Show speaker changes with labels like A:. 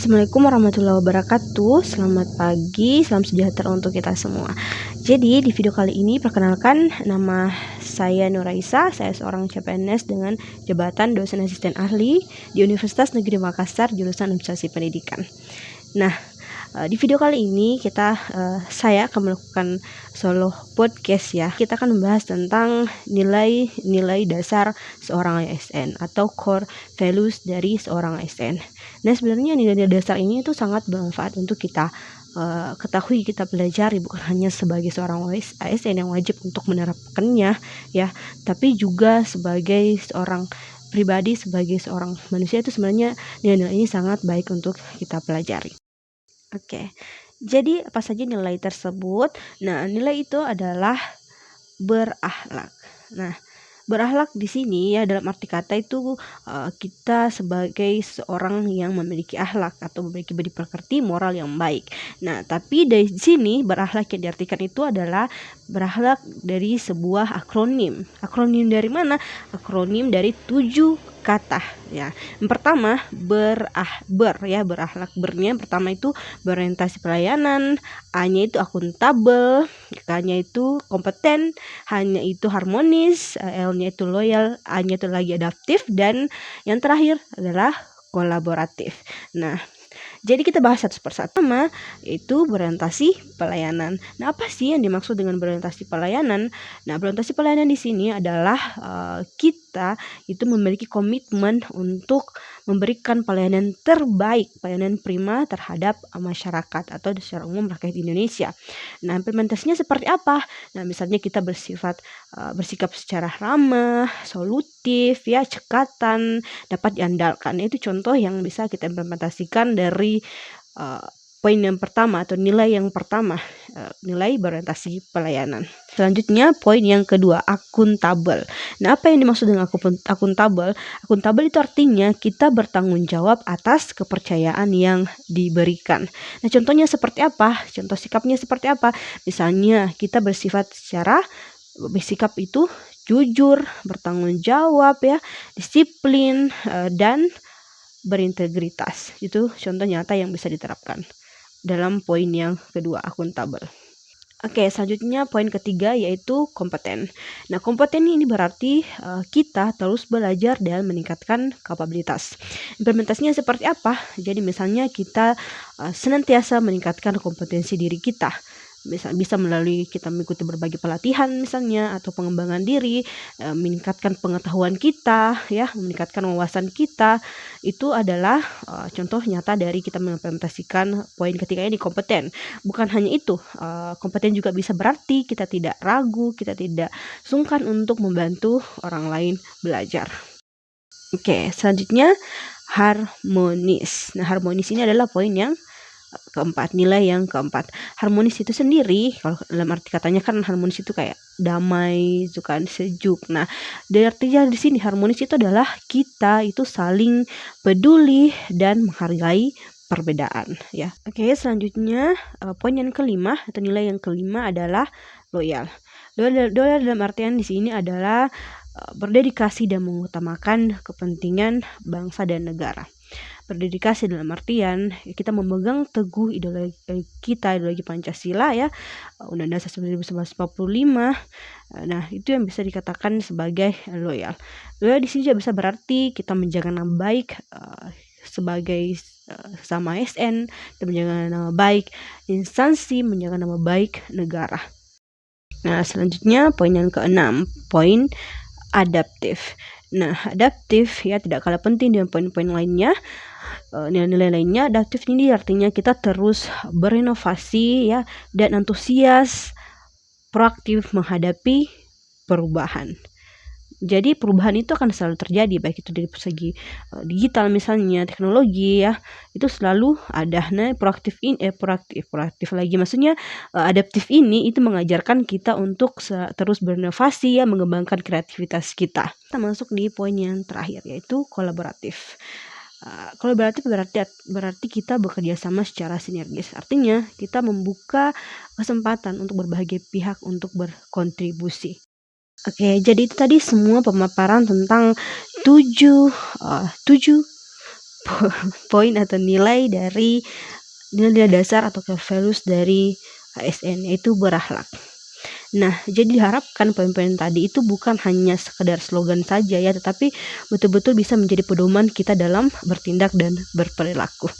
A: Assalamualaikum warahmatullahi wabarakatuh. Selamat pagi, salam sejahtera untuk kita semua. Jadi di video kali ini perkenalkan, nama saya Nuraisa. Saya seorang CPNS dengan jabatan dosen asisten ahli di Universitas Negeri Makassar jurusan Administrasi Pendidikan. Nah, di video kali ini saya akan melakukan solo podcast ya. Kita akan membahas tentang nilai dasar seorang ASN atau core values dari seorang ASN. Nah, sebenarnya nilai dasar ini itu sangat bermanfaat untuk kita ketahui, kita pelajari, bukan hanya sebagai seorang ASN yang wajib untuk menerapkannya ya, tapi juga sebagai seorang pribadi, sebagai seorang manusia itu sebenarnya nilai-nilai ini sangat baik untuk kita pelajari. Oke, jadi apa saja nilai tersebut? Nah, nilai itu adalah berakhlak. Nah, berakhlak di sini ya dalam arti kata itu kita sebagai seorang yang memiliki akhlak atau memiliki budi pekerti moral yang baik. Nah, tapi dari sini berakhlak yang diartikan itu adalah berakhlak dari sebuah akronim. Akronim dari mana? Akronim dari 7 kata ya. Yang pertama berakhlak. Bernya yang pertama itu berorientasi pelayanan, A-nya itu akuntabel, K-nya itu kompeten, H-nya itu harmonis, L-nya itu loyal, A-nya itu lagi adaptif, dan yang terakhir adalah kolaboratif. Nah, jadi kita bahas satu persatu. Pertama, itu berorientasi pelayanan. Nah, apa sih yang dimaksud dengan berorientasi pelayanan? Nah, berorientasi pelayanan di sini adalah kita itu memiliki komitmen untuk memberikan pelayanan terbaik, pelayanan prima terhadap masyarakat atau secara umum rakyat Indonesia. Nah, implementasinya seperti apa? Nah, misalnya kita bersikap secara ramah, solutif, ya, cekatan, dapat diandalkan. Itu contoh yang bisa kita implementasikan dari poin yang pertama atau nilai yang pertama, nilai berorientasi pelayanan. Selanjutnya poin yang kedua, akuntabel. Nah, apa yang dimaksud dengan akuntabel? Akuntabel itu artinya kita bertanggung jawab atas kepercayaan yang diberikan. Nah, contohnya seperti apa? Contoh sikapnya seperti apa? Misalnya kita bersikap itu jujur, bertanggung jawab ya, disiplin, dan berintegritas. Itu contoh nyata yang bisa diterapkan dalam poin yang kedua, akuntabel. Oke, selanjutnya poin ketiga yaitu kompeten. Nah, kompeten ini berarti kita terus belajar dan meningkatkan kapabilitas. Implementasinya seperti apa? Jadi misalnya kita senantiasa meningkatkan kompetensi diri kita. Bisa melalui kita mengikuti berbagai pelatihan misalnya, atau pengembangan diri, meningkatkan pengetahuan kita ya, meningkatkan wawasan kita. Itu adalah contoh nyata dari kita mengimplementasikan poin ketiga ini, kompeten. Bukan hanya itu, kompeten juga bisa berarti kita tidak ragu, kita tidak sungkan untuk membantu orang lain belajar. Oke, selanjutnya harmonis. Nah, harmonis ini adalah poin yang keempat, nilai yang keempat. Harmonis itu sendiri, kalau dalam arti katanya kan harmonis itu kayak damai, itu kan sejuk. Nah, dari artinya di sini harmonis itu adalah kita itu saling peduli dan menghargai perbedaan ya. Oke, selanjutnya poin yang kelima atau nilai yang kelima adalah loyal. Loyal dalam artian di sini adalah berdedikasi dan mengutamakan kepentingan bangsa dan negara. Berdedikasi dalam artian kita memegang teguh ideologi Pancasila ya, Undang-Undang Dasar 1945. Nah, itu yang bisa dikatakan sebagai loyal. Loyal di sini juga bisa berarti kita menjaga nama baik sebagai sesama ASN, kita menjaga nama baik instansi, menjaga nama baik negara. Nah, selanjutnya poin yang keenam, poin adaptif. Nah, adaptif ya tidak kalah penting dengan poin-poin lainnya. Nilai-nilai lainnya, adaptif ini artinya kita terus berinovasi ya, dan antusias, proaktif menghadapi perubahan. Jadi perubahan itu akan selalu terjadi, baik itu dari segi digital misalnya, teknologi ya, itu selalu ada. Nah, proaktif lagi, maksudnya adaptif ini itu mengajarkan kita untuk terus berinovasi ya, mengembangkan kreativitas kita. Kita masuk di poin yang terakhir yaitu kolaboratif. Kolaboratif berarti kita bekerja sama secara sinergis. Artinya kita membuka kesempatan untuk berbagai pihak untuk berkontribusi. Oke, jadi itu tadi semua pemaparan tentang tujuh poin atau nilai dari nilai dasar atau values dari ASN, yaitu berakhlak. Nah, jadi diharapkan poin-poin tadi itu bukan hanya sekedar slogan saja ya, tetapi betul-betul bisa menjadi pedoman kita dalam bertindak dan berperilaku.